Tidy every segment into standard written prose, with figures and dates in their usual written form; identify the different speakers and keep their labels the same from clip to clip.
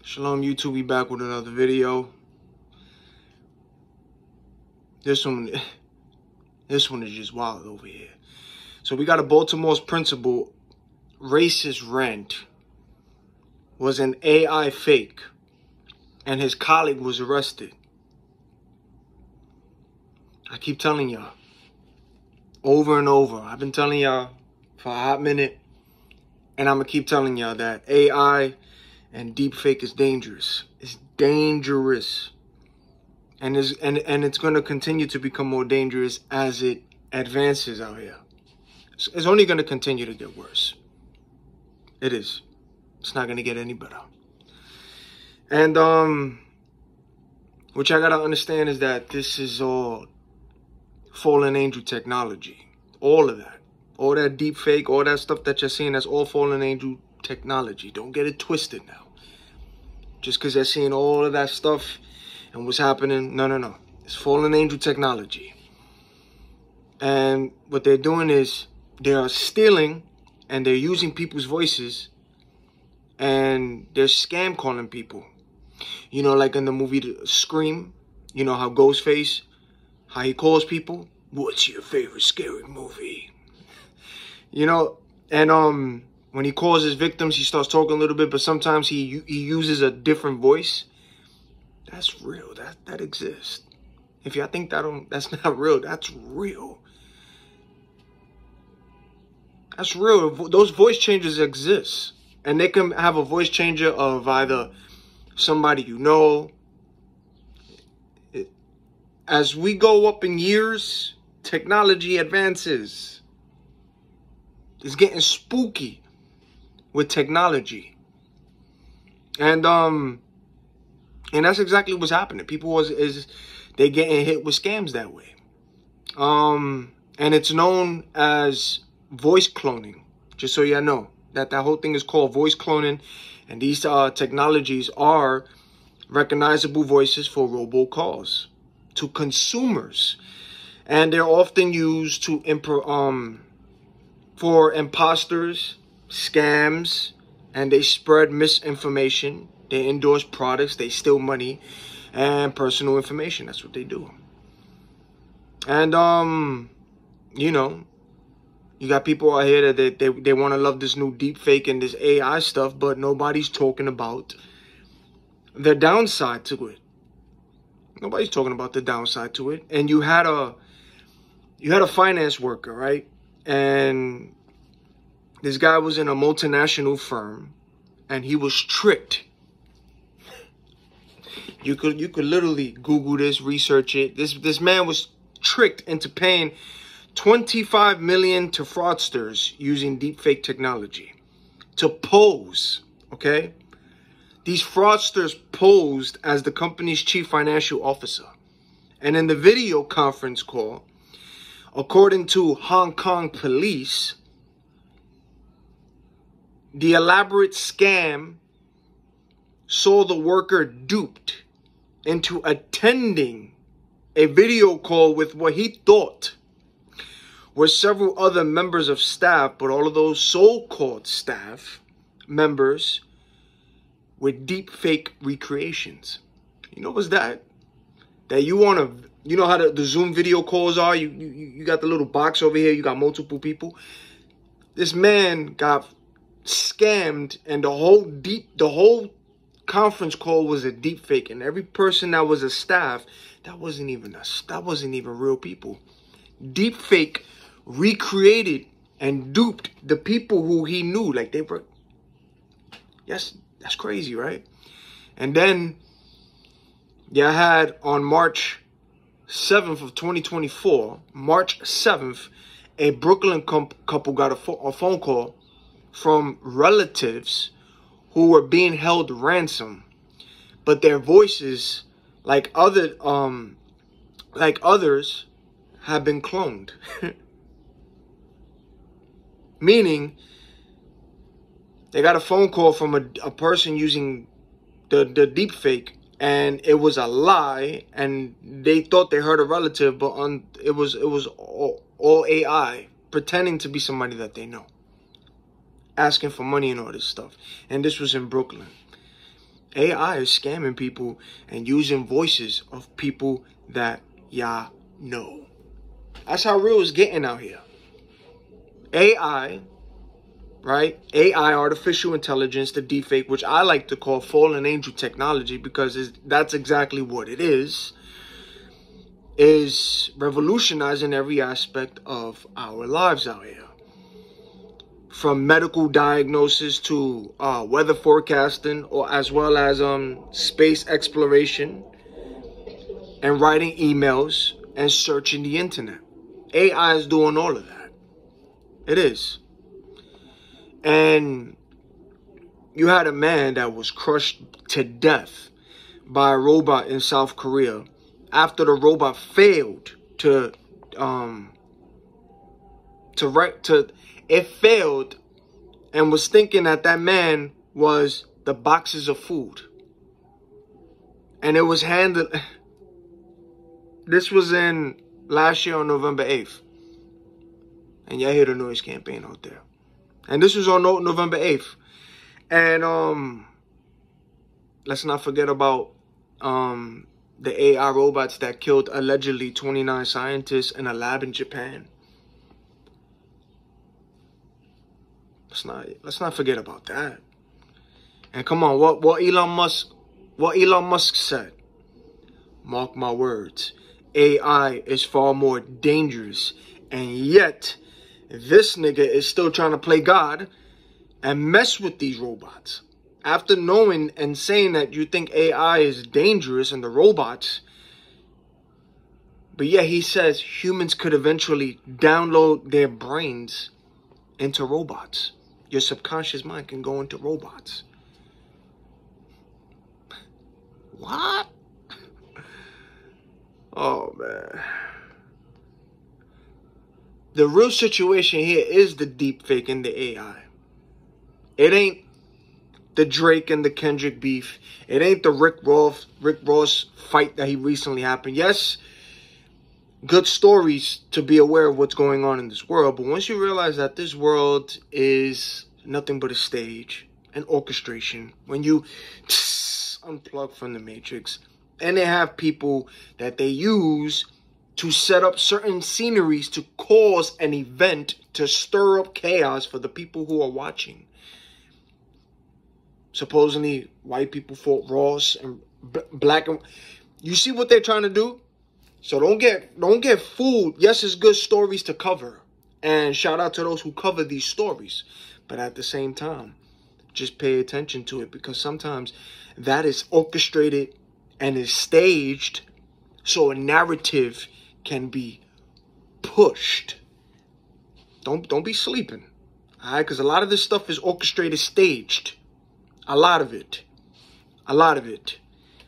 Speaker 1: Shalom YouTube, we back with another video. This one is just wild over here. So we got a Baltimore's principal, racist rant, was an AI fake, and his colleague was arrested. I keep telling y'all, over and over, I've been telling y'all for a hot minute, and I'm gonna keep telling y'all that AI and DeepFake is dangerous. It's dangerous. And it's going to continue to become more dangerous as it advances out here. It's only going to continue to get worse. It is. It's not going to get any better. And what I got to understand is that this is all fallen angel technology. All of that. All that DeepFake, all that stuff that you're seeing, that's all fallen angel technology. Don't get it twisted now. Just because they're seeing all of that stuff and what's happening. No. It's fallen angel technology. And what they're doing is they are stealing and they're using people's voices and they're scam calling people. You know, like in the movie Scream, you know how Ghostface, how he calls people, what's your favorite scary movie? You know, and when he calls his victims, he starts talking a little bit, but sometimes he uses a different voice. That's real. That exists. If y'all think that's not real, that's real. That's real. Those voice changes exist. And they can have a voice changer of either somebody you know. As we go up in years, technology advances. It's getting spooky with technology. And that's exactly what's happening. People they getting hit with scams that way. And it's known as voice cloning. Just so y'all know that whole thing is called voice cloning, and these technologies are recognizable voices for robocalls to consumers, and they're often used for imposters, scams, and they spread misinformation. They endorse products, they steal money and personal information. That's what they do. And you know, you got people out here that they want to love this new deepfake and this AI stuff, but nobody's talking about the downside to it. Nobody's talking about the downside to it. And you had a finance worker, right? And this guy was in a multinational firm, and he was tricked. You could literally Google this, research it. This man was tricked into paying $25 million to fraudsters using deepfake technology to pose. Okay, these fraudsters posed as the company's chief financial officer, and in the video conference call, according to Hong Kong police, the elaborate scam saw the worker duped into attending a video call with what he thought were several other members of staff, but all of those so-called staff members with deepfake recreations. You know what's that? That you want to, you know how the Zoom video calls are? You got the little box over here, you got multiple people. This man got scammed, and the whole conference call was a deep fake, and every person that was a staff, that wasn't even real people. Deep fake recreated and duped the people who he knew, like they were. Yes, that's crazy, right? And then you had on March 7th of 2024, March 7th, a Brooklyn couple got a phone call from relatives who were being held ransom, but their voices, like others, have been cloned. Meaning, they got a phone call from a person using the deepfake, and it was a lie, and they thought they heard a relative, but it was all AI pretending to be somebody that they know, asking for money and all this stuff. And this was in Brooklyn. AI is scamming people and using voices of people that y'all know. That's how real it's getting out here. AI, right? AI, artificial intelligence, the DeepFake, which I like to call fallen angel technology because that's exactly what it is revolutionizing every aspect of our lives out here. From medical diagnosis to weather forecasting, or as well as space exploration and writing emails and searching the internet. AI is doing all of that. It is. And you had a man that was crushed to death by a robot in South Korea after the robot failed it failed and was thinking that that man was the boxes of food. And it was handled. This was in last year on November 8th. And y'all hear the noise campaign out there. And this was on November 8th. And let's not forget about the AI robots that killed allegedly 29 scientists in a lab in Japan. Let's not forget about that. And come on, what Elon Musk said. Mark my words. AI is far more dangerous, and yet this nigga is still trying to play God and mess with these robots. After knowing and saying that you think AI is dangerous and the robots, but yet he says humans could eventually download their brains into robots. Your subconscious mind can go into robots. What? Oh, man. The real situation here is the deepfake and the AI. It ain't the Drake and the Kendrick beef. It ain't the Rick Ross fight that he recently happened. Yes, good stories to be aware of what's going on in this world. But once you realize that this world is nothing but a stage, an orchestration, when you unplug from the matrix, and they have people that they use to set up certain sceneries to cause an event to stir up chaos for the people who are watching. Supposedly, white people fought Ross and black. You see what they're trying to do? So don't get fooled. Yes, it's good stories to cover. And shout out to those who cover these stories. But at the same time, just pay attention to it, because sometimes that is orchestrated and is staged so a narrative can be pushed. Don't be sleeping. All right? Because a lot of this stuff is orchestrated, staged. A lot of it. A lot of it.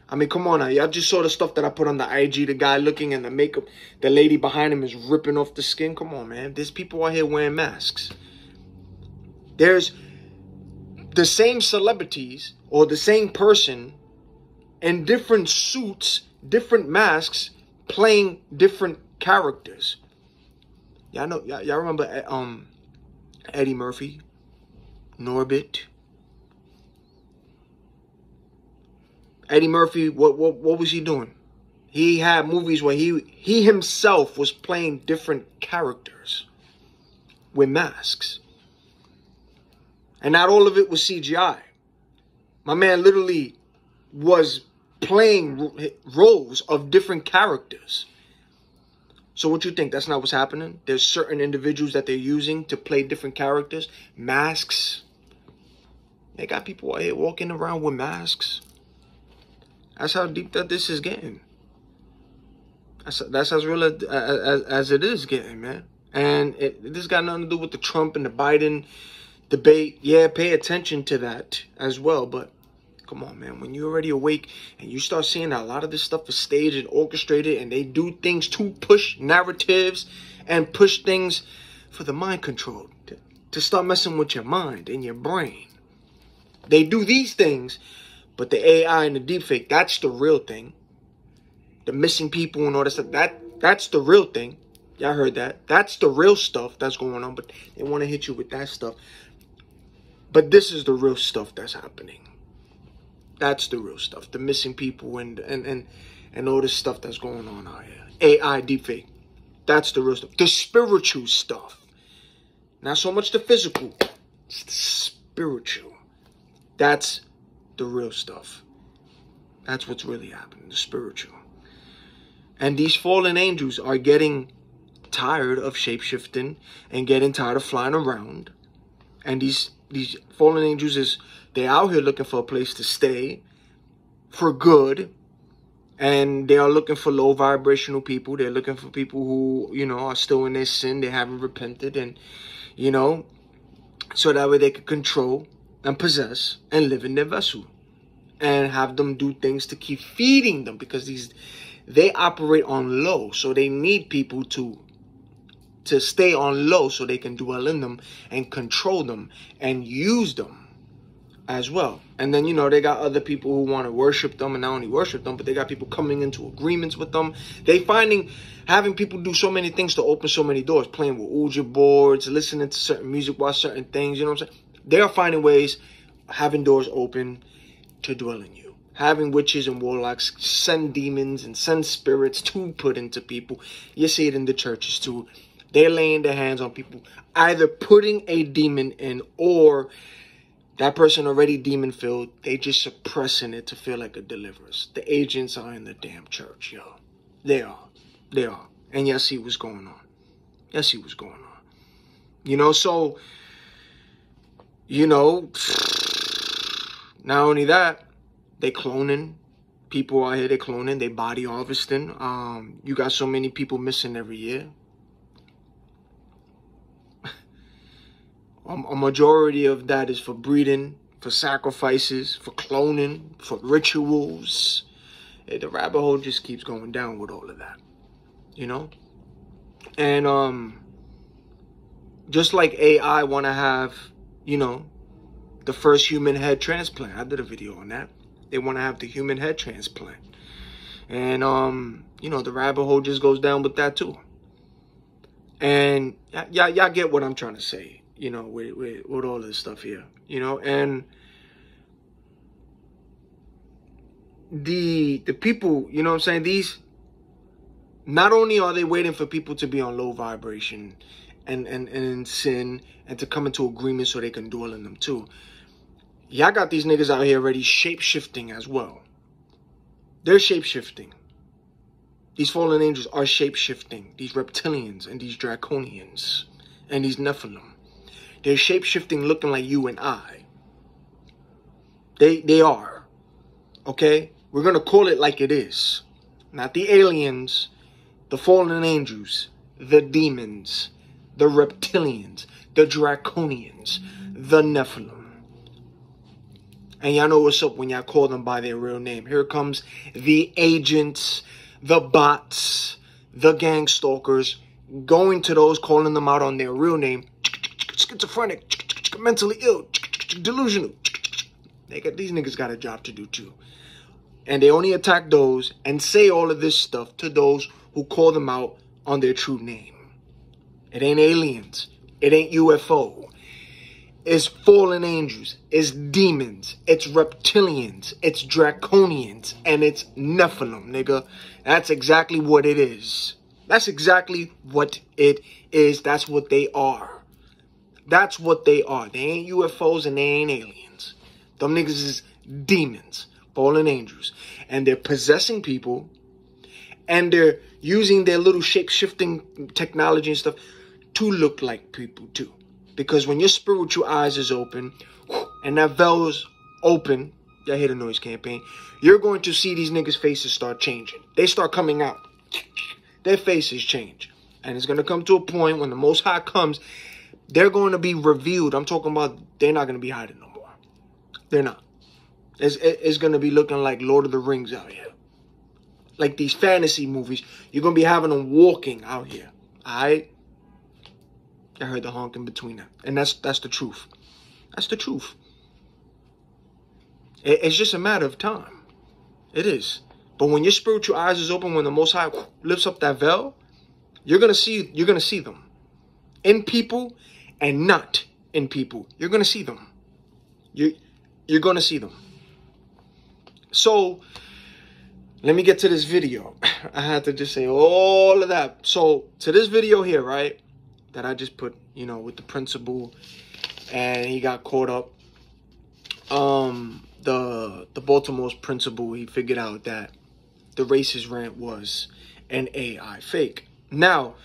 Speaker 1: I mean, come on now. Y'all just saw the stuff that I put on the IG. The guy looking and the makeup. The lady behind him is ripping off the skin. Come on, man. There's people out here wearing masks. There's the same celebrities or the same person in different suits, different masks, playing different characters. Y'all know, y'all remember Eddie Murphy, Norbit. Eddie Murphy, what was he doing? He had movies where he himself was playing different characters with masks. And not all of it was CGI. My man literally was playing roles of different characters. So what you think? That's not what's happening? There's certain individuals that they're using to play different characters. Masks. They got people out here walking around with masks. That's how deep that this is getting. That's as real as it is getting, man. And this got nothing to do with the Trump and the Biden debate. Yeah, pay attention to that as well. But come on, man. When you're already awake and you start seeing that a lot of this stuff is staged and orchestrated, and they do things to push narratives and push things for the mind control, to start messing with your mind and your brain. They do these things. But the AI and the deepfake, that's the real thing. The missing people and all that stuff, that's the real thing. Y'all heard that. That's the real stuff that's going on. But they want to hit you with that stuff. But this is the real stuff that's happening. That's the real stuff. The missing people and all this stuff that's going on out here. AI, deepfake. That's the real stuff. The spiritual stuff. Not so much the physical. It's the spiritual. That's the real stuff. That's what's really happening. The spiritual. And these fallen angels are getting tired of shapeshifting and getting tired of flying around. And these fallen angels they're out here looking for a place to stay for good. And they are looking for low vibrational people. They're looking for people who, you know, are still in their sin. They haven't repented. And, you know, so that way they can control and possess and live in their vessel. And have them do things to keep feeding them. Because they operate on low. So they need people to stay on low so they can dwell in them and control them and use them as well. And then, you know, they got other people who want to worship them, and not only worship them, but they got people coming into agreements with them. They having people do so many things to open so many doors, playing with Ouija boards, listening to certain music, watch certain things, you know what I'm saying? They are finding ways, having doors open to dwell in you. Having witches and warlocks send demons and send spirits to put into people. You see it in the churches too. They're laying their hands on people, either putting a demon in, or that person already demon-filled, they just suppressing it to feel like a deliverance. The agents are in the damn church, yo. They are. They are. And y'all see what's going on. Y'all see what's going on. You know, so, you know, not only that, they cloning. People out here, they cloning. They body harvesting. You got so many people missing every year. A majority of that is for breeding, for sacrifices, for cloning, for rituals. The rabbit hole just keeps going down with all of that, you know? And just like AI want to have, you know, the first human head transplant. I did a video on that. They want to have the human head transplant. And, you know, the rabbit hole just goes down with that too. And y'all get what I'm trying to say. You know, with all this stuff here, you know, and the people, you know what I'm saying, not only are they waiting for people to be on low vibration and sin and to come into agreement so they can dwell in them too. Y'all got these niggas out here already shape-shifting as well. They're shape-shifting. These fallen angels are shape-shifting. These reptilians and these draconians and these Nephilim. They're shape-shifting looking like you and I. They are. Okay? We're going to call it like it is. Not the aliens, the fallen angels, the demons, the reptilians, the draconians, the Nephilim. And y'all know what's up when y'all call them by their real name. Here comes the agents, the bots, the gang stalkers, going to those, calling them out on their real name. Schizophrenic, mentally ill, delusional. These niggas got a job to do too. And they only attack those and say all of this stuff to those who call them out on their true name. It ain't aliens. It ain't UFO. It's fallen angels. It's demons. It's reptilians. It's draconians. And it's Nephilim, nigga. That's exactly what it is. That's exactly what it is. That's what they are. That's what they are. They ain't UFOs and they ain't aliens. Them niggas is demons, fallen angels. And they're possessing people. And they're using their little shape-shifting technology and stuff to look like people too. Because when your spiritual eyes is open and that veil is open, y'all hear the noise campaign, you're going to see these niggas' faces start changing. They start coming out. Their faces change. And it's going to come to a point when the Most High comes, they're going to be revealed. I'm talking about they're not going to be hiding no more. They're not. It's going to be looking like Lord of the Rings out here. Like these fantasy movies. You're going to be having them walking out here. Alright? I heard the honk in between them. And that's the truth. That's the truth. It's just a matter of time. It is. But when your spiritual eyes is open, when the Most High lifts up that veil, you're going to see them. In people and not in people. You're going to see them. You're going to see them. So let me get to this video. I had to just say all of that. So to this video here, right, that I just put, you know, with the principal, and he got caught up. The Baltimore's principal, he figured out that the racist rant was an AI fake. Now,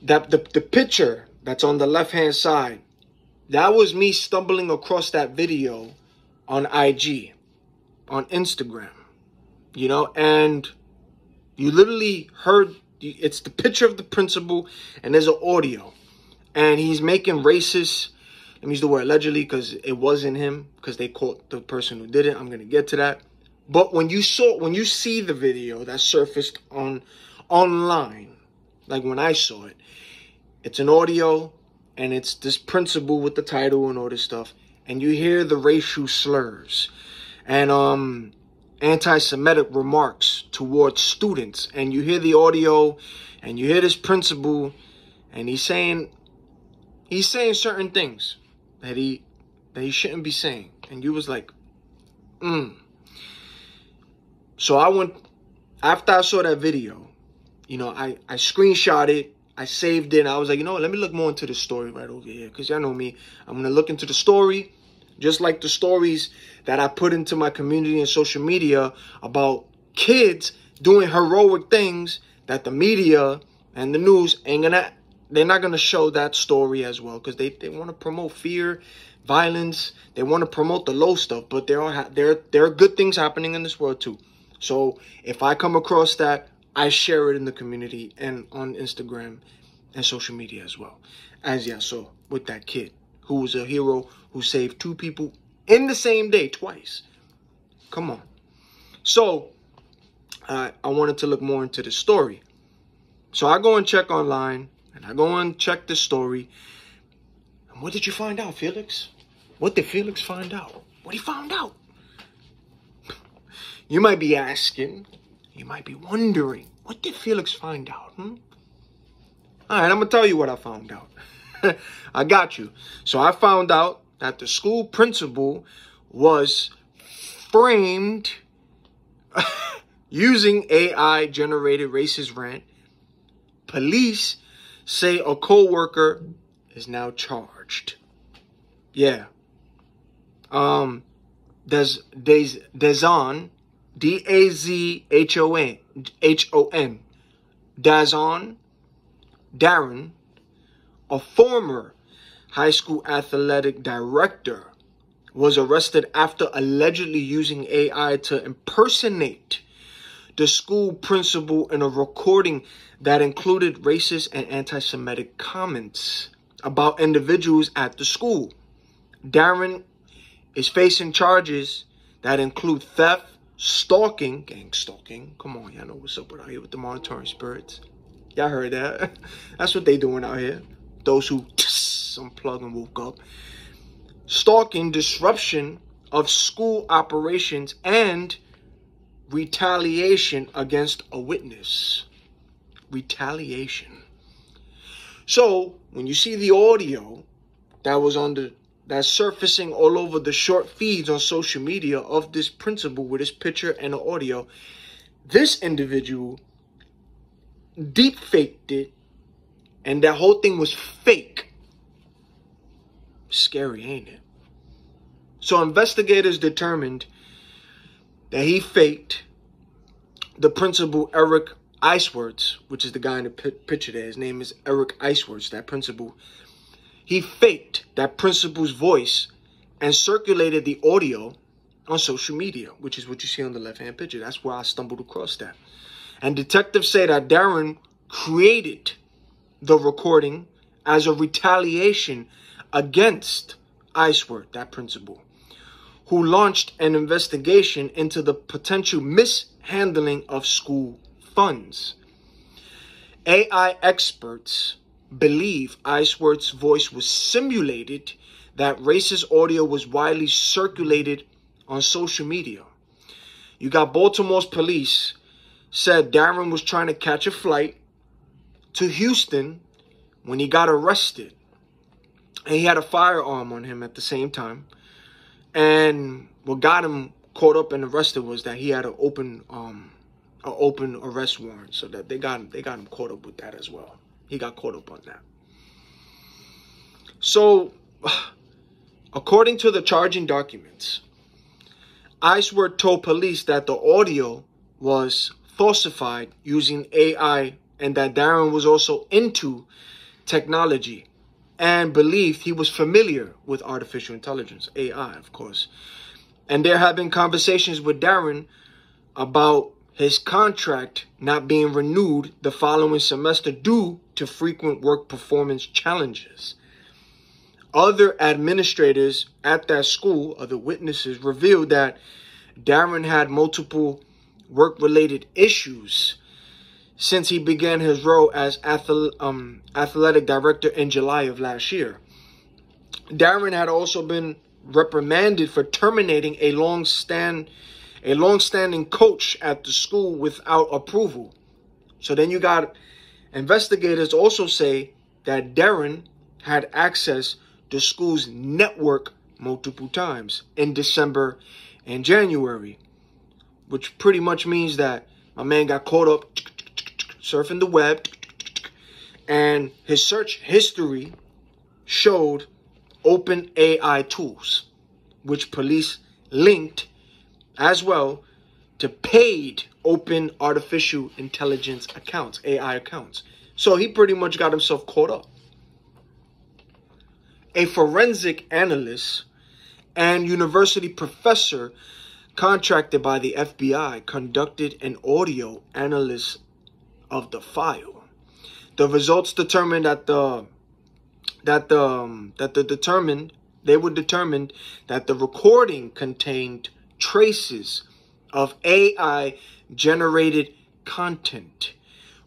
Speaker 1: that the picture that's on the left-hand side, that was me stumbling across that video on IG, on Instagram, you know, and you literally heard, it's the picture of the principal, and there's an audio, and he's making racist, let me use the word allegedly because it wasn't him, because they caught the person who did it. I'm going to get to that. But when you see the video that surfaced online, like when I saw it, it's an audio, and it's this principal with the title and all this stuff, and you hear the racial slurs and anti-Semitic remarks towards students, and you hear the audio, and you hear this principal, and he's saying certain things that he shouldn't be saying, and you was like, So I went, after I saw that video, you know, I screenshot it, I saved it, and I was like, you know what, let me look more into the story right over here, because y'all know me. I'm going to look into the story, just like the stories that I put into my community and social media about kids doing heroic things that the media and the news they're not going to show that story as well, because they want to promote fear, violence. They want to promote the low stuff, but there are good things happening in this world too. So if I come across that, I share it in the community and on Instagram and social media as well. As y'all saw with that kid who was a hero who saved 2 people in the same day twice. Come on. So I wanted to look more into the story. So I go and check online, and I go and check the story. And what did you find out, Felix? What did Felix find out? What he found out? You might be asking, you might be wondering, what did Felix find out? All right, I'm going to tell you what I found out. I got you. So I found out that the school principal was framed using AI-generated racist rant. Police say a co-worker is now charged. Yeah. Dazon, D-A-Z-H-O-N, Darren, a former high school athletic director, was arrested after allegedly using AI to impersonate the school principal in a recording that included racist and anti-Semitic comments about individuals at the school. Darren is facing charges that include theft, stalking, gang stalking. Come on, y'all know what's up out here with the monitoring spirits. Y'all heard that. That's what they doing out here. Those who unplugged and woke up. Stalking, disruption of school operations, and retaliation against a witness. Retaliation. So when you see the audio that was that's surfacing all over the short feeds on social media of this principal with his picture and the audio, this individual DeepFaked it, and that whole thing was fake. Scary, ain't it? So investigators determined that he faked the principal, Eric Iceworth, which is the guy in the picture there. His name is Eric Iceworth, that principal. He faked that principal's voice and circulated the audio on social media, which is what you see on the left-hand picture. That's where I stumbled across that. And detectives say that Darren created the recording as a retaliation against Iceworth, that principal, who launched an investigation into the potential mishandling of school funds. AI experts believe Iceworth's voice was simulated, that racist audio was widely circulated on social media. You got Baltimore's police said Darren was trying to catch a flight to Houston when he got arrested. And he had a firearm on him at the same time. And what got him caught up and arrested was that he had an open arrest warrant, so that they got him caught up with that as well. He got caught up on that. So, according to the charging documents, ICE were told police that the audio was falsified using AI, and that Darren was also into technology and believed he was familiar with artificial intelligence, AI, of course. And there have been conversations with Darren about his contract not being renewed the following semester due to frequent work performance challenges. Other administrators at that school, other witnesses, revealed that Darren had multiple work-related issues since he began his role as athletic director in July of last year. Darren had also been reprimanded for terminating a long-standing coach at the school without approval. So then you got investigators also say that Darren had access to school's network multiple times in December and January, which pretty much means that my man got caught up surfing the web, and his search history showed open AI tools, which police linked as well to paid open artificial intelligence accounts, AI accounts. So he pretty much got himself caught up. A forensic analyst and university professor contracted by the FBI conducted an audio analysis of the file. The results determined that the recording contained traces of AI generated content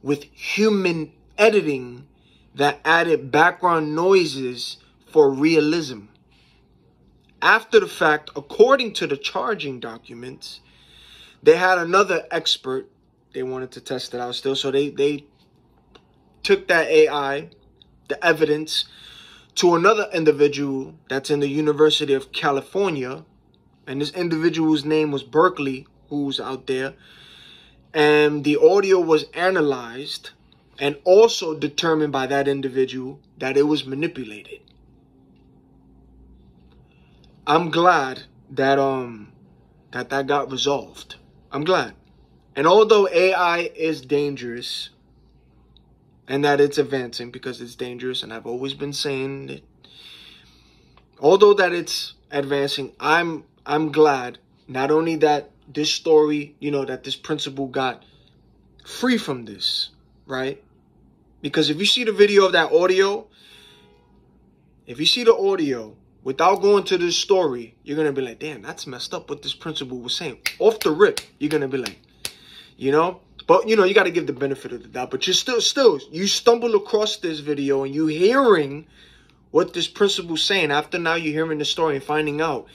Speaker 1: with human editing that added background noises for realism. After the fact, according to the charging documents, they had another expert. They wanted to test it out still, so they took that AI, the evidence, to another individual that's in the University of California, and this individual's name was Berkeley, who's out there, and the audio was analyzed and also determined by that individual that it was manipulated. I'm glad that that got resolved. I'm glad. And although AI is dangerous and that it's advancing because it's dangerous, and I've always been saying it, although that it's advancing, I'm glad not only that this story, that this principal got free from this, right? Because if you see the video of that audio, if you see the audio, without going to this story, you're going to be like, damn, that's messed up what this principal was saying. Off the rip, you're going to be like, But, you got to give the benefit of the doubt. But you're still, you stumble across this video and you hearing what this principal's saying. After now you're hearing the story and finding out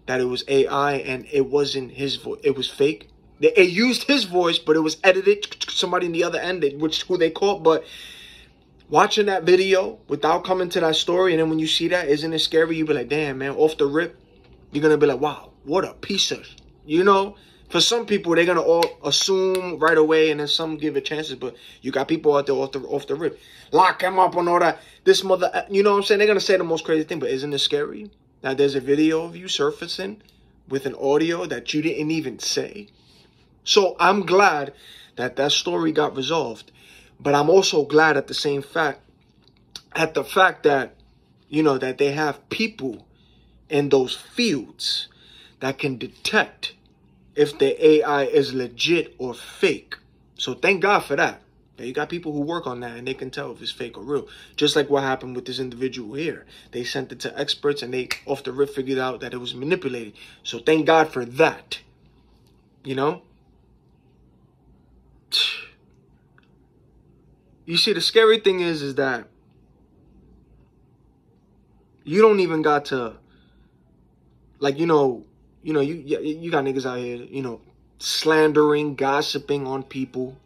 Speaker 1: that it was AI and it wasn't his voice. It was fake. It used his voice, but it was edited. Somebody in the other end, who they caught. But watching that video without coming to that story, and then when you see that, isn't it scary? You be like, damn, man, off the rip, you're going to be like, wow, what a piece of, For some people, they're going to all assume right away, and then some give it chances. But you got people out there off the rip. Lock him up on all that. This mother, you know what I'm saying? They're going to say the most crazy thing, but isn't it scary that there's a video of you surfacing with an audio that you didn't even say? So I'm glad that that story got resolved. But I'm also glad at the fact that, that they have people in those fields that can detect if the AI is legit or fake. So thank God for that. You got people who work on that and they can tell if it's fake or real. Just like what happened with this individual here. They sent it to experts and they off the rip figured out that it was manipulated. So thank God for that. You see, the scary thing is that you don't even got to, you got niggas out here, slandering, gossiping on people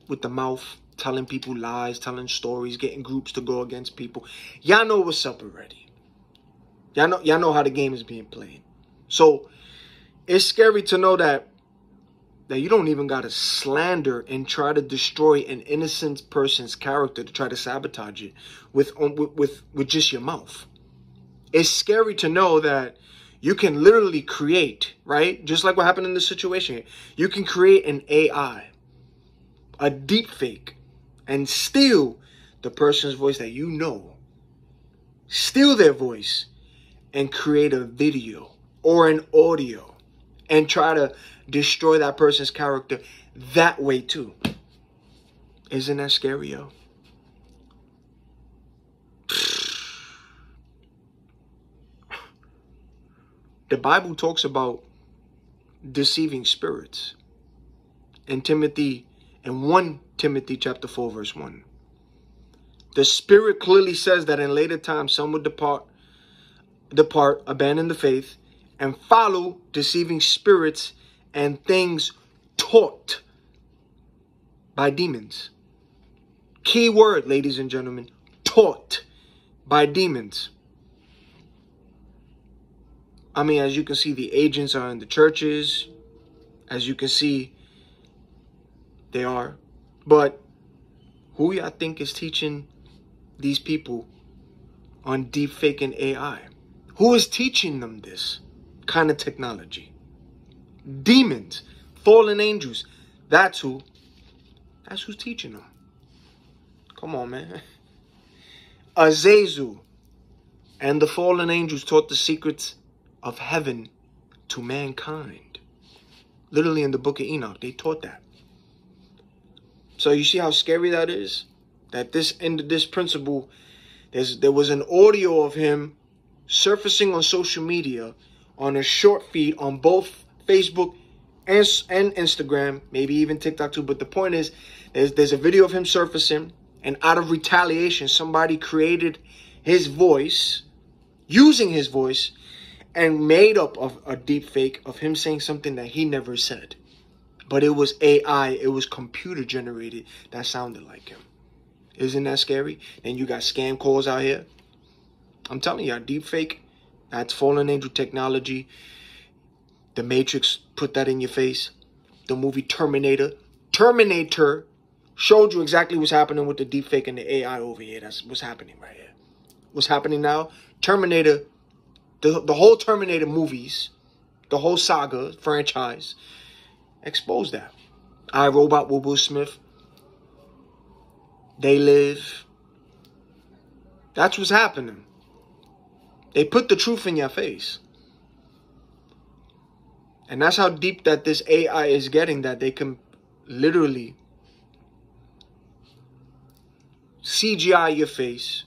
Speaker 1: with the mouth, telling people lies, telling stories, getting groups to go against people. Y'all know what's up already. Y'all know how the game is being played. So It's scary to know that you don't even got to slander and try to destroy an innocent person's character to try to sabotage it with just your mouth. It's scary to know that you can literally create, right? Just like what happened in this situation. You can create an AI, a DeepFake, and steal the person's voice that you know. Steal their voice and create a video or an audio and try to destroy that person's character that way too. Isn't that scary, yo? The Bible talks about deceiving spirits. In 1 Timothy chapter 4, verse 1. The Spirit clearly says that in later times some would depart, abandon the faith, and follow deceiving spirits and things taught by demons. Key word, ladies and gentlemen, taught by demons. I mean, as you can see, the agents are in the churches. As you can see, they are. But who y'all think is teaching these people on deepfake and AI? Who is teaching them this kind of technology? Demons, fallen angels. That's who's teaching them. Come on, man. Azazel and the fallen angels taught the secrets of heaven to mankind. Literally in the book of Enoch, they taught that. So you see how scary that is? That this principle, there was an audio of him surfacing on social media on a short feed on both Facebook and Instagram, maybe even TikTok too. But the point is, there's a video of him surfacing, and out of retaliation, somebody created his voice, using his voice, and made up of a deep fake of him saying something that he never said. But it was AI, it was computer generated that sounded like him. Isn't that scary? And you got scam calls out here. I'm telling you, deep fake, that's fallen angel technology. The Matrix put that in your face. The movie Terminator showed you exactly what's happening with the deep fake and the AI over here. That's what's happening right here. What's happening now? Terminator, the whole Terminator movies, the whole saga, franchise, exposed that. I, Robot with Will Smith. They Live. That's what's happening. They put the truth in your face. And that's how deep that this AI is getting, that they can literally CGI your face,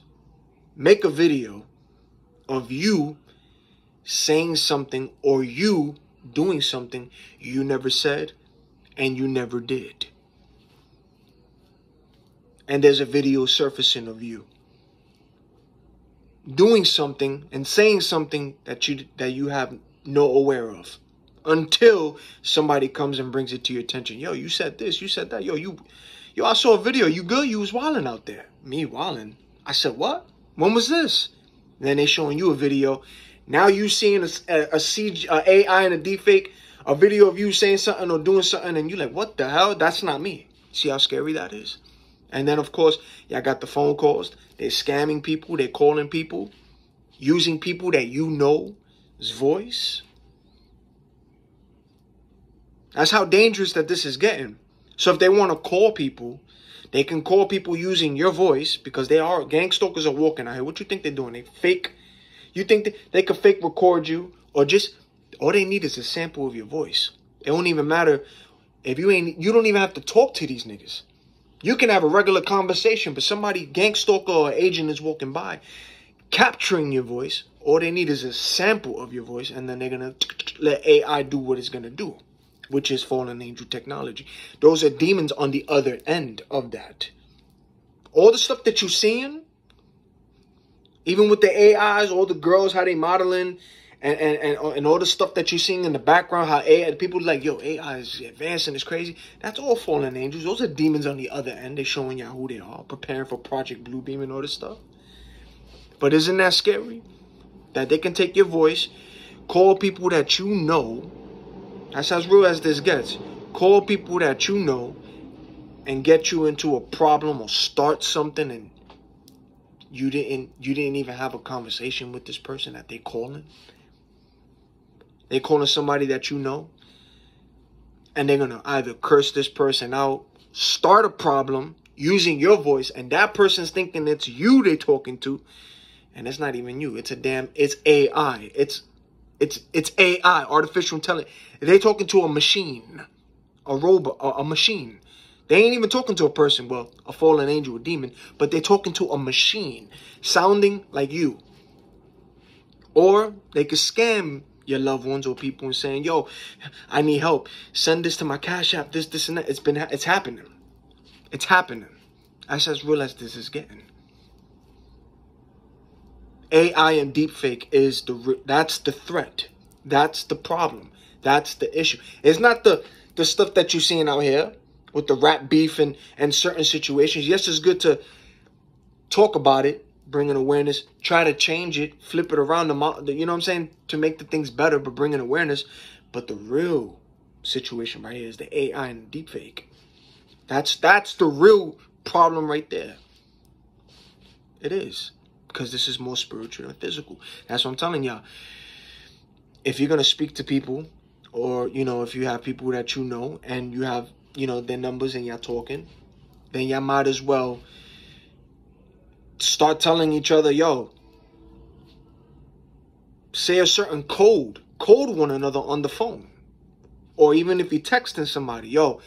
Speaker 1: make a video of you saying something or you doing something you never said and you never did. And there's a video surfacing of you doing something and saying something that you have no aware of, until somebody comes and brings it to your attention. Yo, you said this, you said that. Yo, I saw a video. You good? You was wilding out there. Me wilding? I said, what? When was this? And then they showing you a video. Now you seeing a AI and a deepfake, a video of you saying something or doing something, and you like, what the hell? That's not me. See how scary that is? And then, of course, y'all got the phone calls. They're scamming people. They're calling people, using people that you know's voice. That's how dangerous that this is getting. So if they want to call people, they can call people using your voice, because gang stalkers are walking out here. What you think they're doing? They fake. You think they could fake record you, or just, all they need is a sample of your voice. It don't even matter if you don't even have to talk to these niggas. You can have a regular conversation, but somebody, gang stalker or agent, is walking by, capturing your voice. All they need is a sample of your voice, and then they're going to let AI do what it's going to do, which is fallen angel technology. Those are demons on the other end of that. All the stuff that you're seeing, even with the AIs, all the girls, how they modeling, and all the stuff that you're seeing in the background, how AI, people like, yo, AI is advancing, it's crazy. That's all fallen angels. Those are demons on the other end. They're showing y'all who they are, preparing for Project Bluebeam and all this stuff. But isn't that scary? That they can take your voice, call people that you know, That's as real as this gets. Call people that you know and get you into a problem or start something, and you didn't even have a conversation with this person that they calling. They calling somebody that you know, and they're gonna either curse this person out, start a problem using your voice, and that person's thinking it's you they talking to, and it's not even you. It's AI. It's AI, artificial intelligence. They talking to a machine, a robot, a machine. They ain't even talking to a person, well, a fallen angel, a demon, but they're talking to a machine, sounding like you. Or they could scam your loved ones or people and saying, yo, I need help. Send this to my Cash App, this, and that. It's happening. It's happening. That's as real as this is getting. AI and DeepFake that's the threat. That's the problem. That's the issue. It's not the stuff that you're seeing out here with the rap beef and certain situations. Yes, it's good to talk about it, bring an awareness, try to change it, flip it around, you know what I'm saying, to make the things better, but bring an awareness. But the real situation right here is the AI and the deepfake. That's the real problem right there. It is. Because this is more spiritual than physical. That's what I'm telling y'all. If you're going to speak to people, or, you know, if you have people that you know, and you have, you know, their numbers and y'all talking, then y'all might as well start telling each other, yo, say a certain code one another on the phone. Or even if you're texting somebody, yo,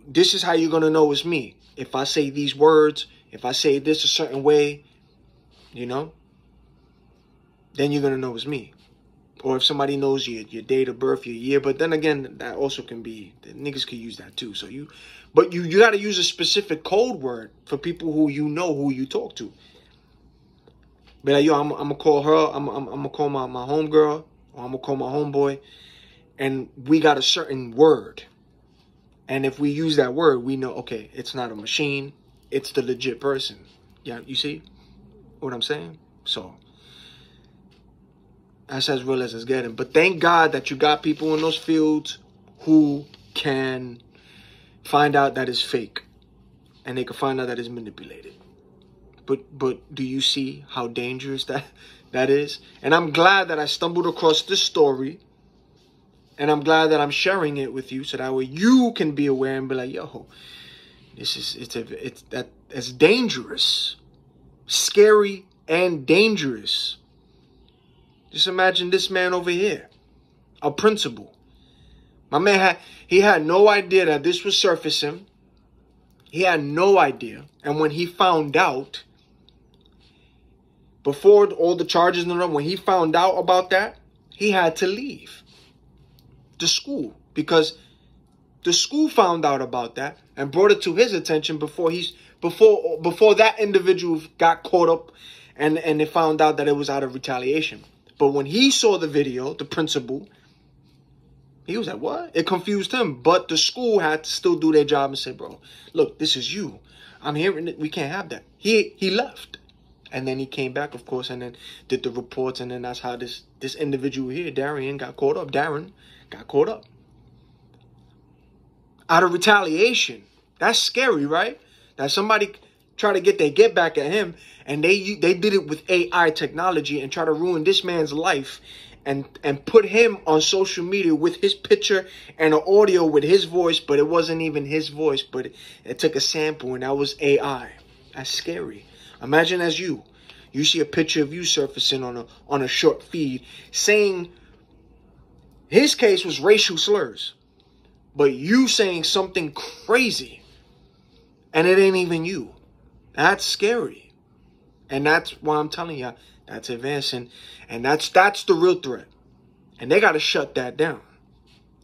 Speaker 1: this is how you're going to know it's me. If I say these words, if I say this a certain way, you know, then you're going to know it's me. Or if somebody knows your date of birth, your year. But then again, that also can be, the niggas can use that too. So you got to use a specific code word for people who you know, who you talk to. Be like, yo, I'm going to call her. I'm going to call my homegirl, or I'm going to call my homeboy. And we got a certain word. And if we use that word, we know, okay, it's not a machine. It's the legit person. Yeah, you see what I'm saying? So that's as real as it's getting. But thank God that you got people in those fields who can find out that it's fake, and they can find out that it's manipulated. But do you see how dangerous that is? And I'm glad that I stumbled across this story, and I'm glad that I'm sharing it with you, so that way you can be aware and be like, yo, it's dangerous. Scary and dangerous. Just imagine this man over here, a principal. My man had no idea that this was surfacing. He had no idea. And when he found out, before all the charges and all, when he found out about that, he had to leave the school, because the school found out about that and brought it to his attention before that individual got caught up, and they found out that it was out of retaliation. But when he saw the video, the principal, he was like, what? It confused him. But the school had to still do their job and say, bro, look, this is you. I'm hearing it. We can't have that. He left. And then he came back, of course, and then did the reports. And then that's how this individual here, Darren, got caught up. Darren got caught up. Out of retaliation. That's scary, right? That somebody try to get their get back at him, and they did it with AI technology and try to ruin this man's life and put him on social media with his picture and an audio with his voice, but it wasn't even his voice, but it took a sample, and that was AI. That's scary. Imagine as you see a picture of you surfacing on a short feed saying his case was racial slurs, but you saying something crazy, and it ain't even you. That's scary. And that's why I'm telling you, that's advancing. And that's the real threat. And they got to shut that down.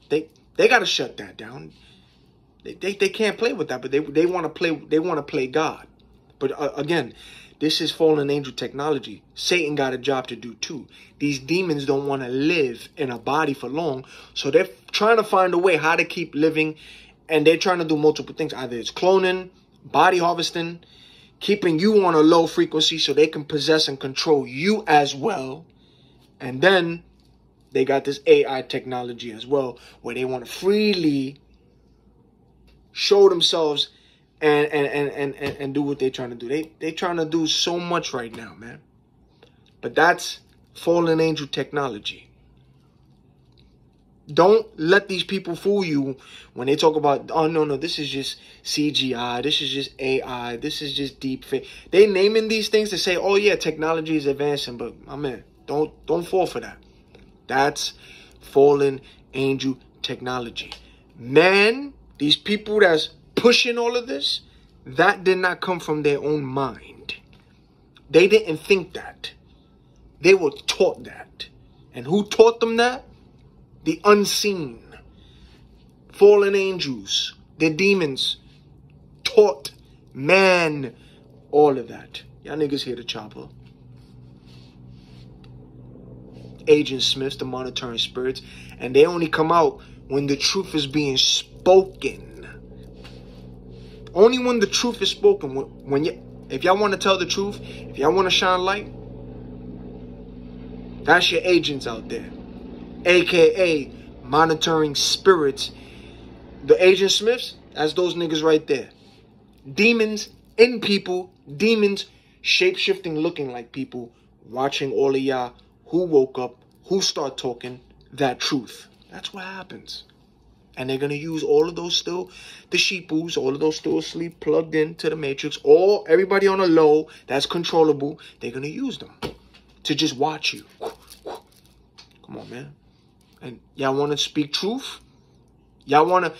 Speaker 1: They got to shut that down. They can't play with that, but they want to play God. But again, this is fallen angel technology. Satan got a job to do too. These demons don't want to live in a body for long, so they're trying to find a way how to keep living, and they're trying to do multiple things. Either it's cloning, body harvesting, keeping you on a low frequency so they can possess and control you as well. And then they got this AI technology as well, where they want to freely show themselves and do what they're trying to do. They trying to do so much right now, man. But that's fallen angel technology. Don't let these people fool you when they talk about, oh, no, this is just CGI. This is just AI. This is just DeepFake. They naming these things to say, oh, yeah, technology is advancing. But, my man, don't fall for that. That's fallen angel technology. Man, these people that's pushing all of this, that did not come from their own mind. They didn't think that. They were taught that. And who taught them that? The unseen, fallen angels, the demons, taught man all of that. Y'all niggas hear the chopper. Agent Smiths, the monitoring spirits, and they only come out when the truth is being spoken. Only when the truth is spoken. If y'all want to tell the truth, if y'all want to shine light, that's your agents out there. AKA monitoring spirits. The Agent Smiths, that's those niggas right there. Demons in people, demons shape-shifting, looking like people, watching all of y'all who woke up, who start talking that truth. That's what happens. And they're going to use all of those still, the sheepoos, all of those still asleep, plugged into the matrix, or everybody on a low that's controllable. They're going to use them to just watch you. Come on, man. And y'all want to speak truth? Y'all want to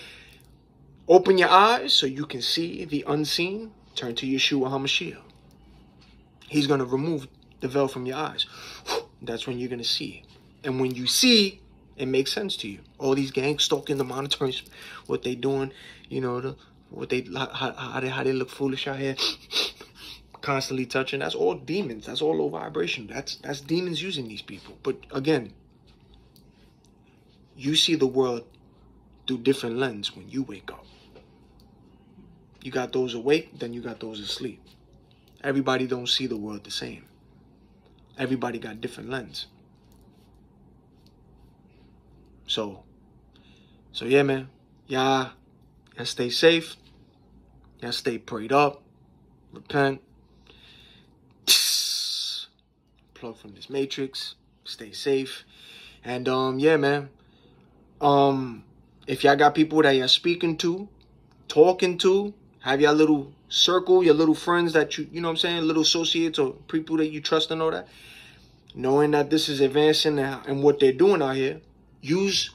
Speaker 1: open your eyes so you can see the unseen? Turn to Yeshua HaMashiach. He's going to remove the veil from your eyes. That's when you're going to see. And when you see, it makes sense to you. All these gangs stalking, the monitoring, what they doing, you know, how they look foolish out here, constantly touching. That's all demons. That's all low vibration. That's demons using these people. But again, you see the world through different lens when you wake up. You got those awake, then you got those asleep. Everybody don't see the world the same. Everybody got different lens. So yeah, man. Y'all stay safe. Y'all stay prayed up. Repent. Plug from this matrix. Stay safe. And yeah, man. If y'all got people that y'all speaking to, talking to, have y'all little circle, your little friends that you know what I'm saying, little associates or people that you trust and all that, knowing that this is advancing and what they're doing out here, use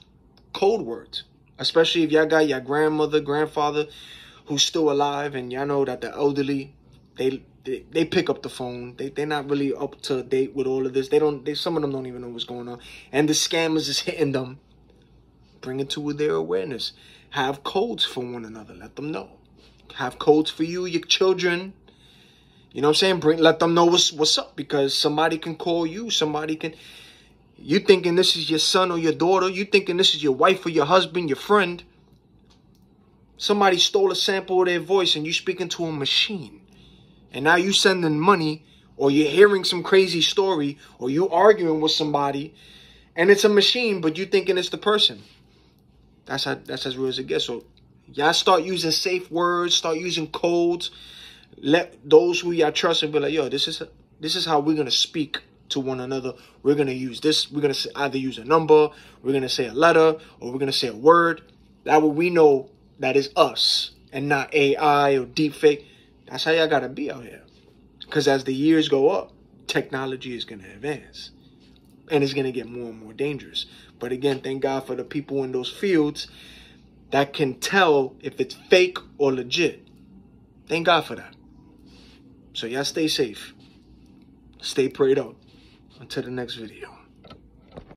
Speaker 1: code words. Especially if y'all got your grandmother, grandfather who's still alive, and y'all know that the elderly, they pick up the phone. They're not really up to date with all of this. Some of them don't even know what's going on. And the scammers is hitting them. Bring it to their awareness. Have codes for one another. Let them know. Have codes for you, your children. You know what I'm saying? Let them know what's up, because somebody can call you. Somebody can. You thinking this is your son or your daughter. You thinking this is your wife or your husband, your friend. Somebody stole a sample of their voice and you speaking to a machine. And now you sending money, or you're hearing some crazy story, or you arguing with somebody, and it's a machine, but you thinking it's the person. That's as real as it gets. So y'all start using safe words, start using codes. Let those who y'all trust and be like, yo, this is how we're gonna speak to one another. We're gonna use this. We're gonna either use a number, we're gonna say a letter, or we're gonna say a word. That way we know that is us and not AI or DeepFake. That's how y'all gotta be out here. Because as the years go up, technology is gonna advance. And it's going to get more and more dangerous. But again, thank God for the people in those fields that can tell if it's fake or legit. Thank God for that. So y'all stay safe. Stay prayed up. Until the next video.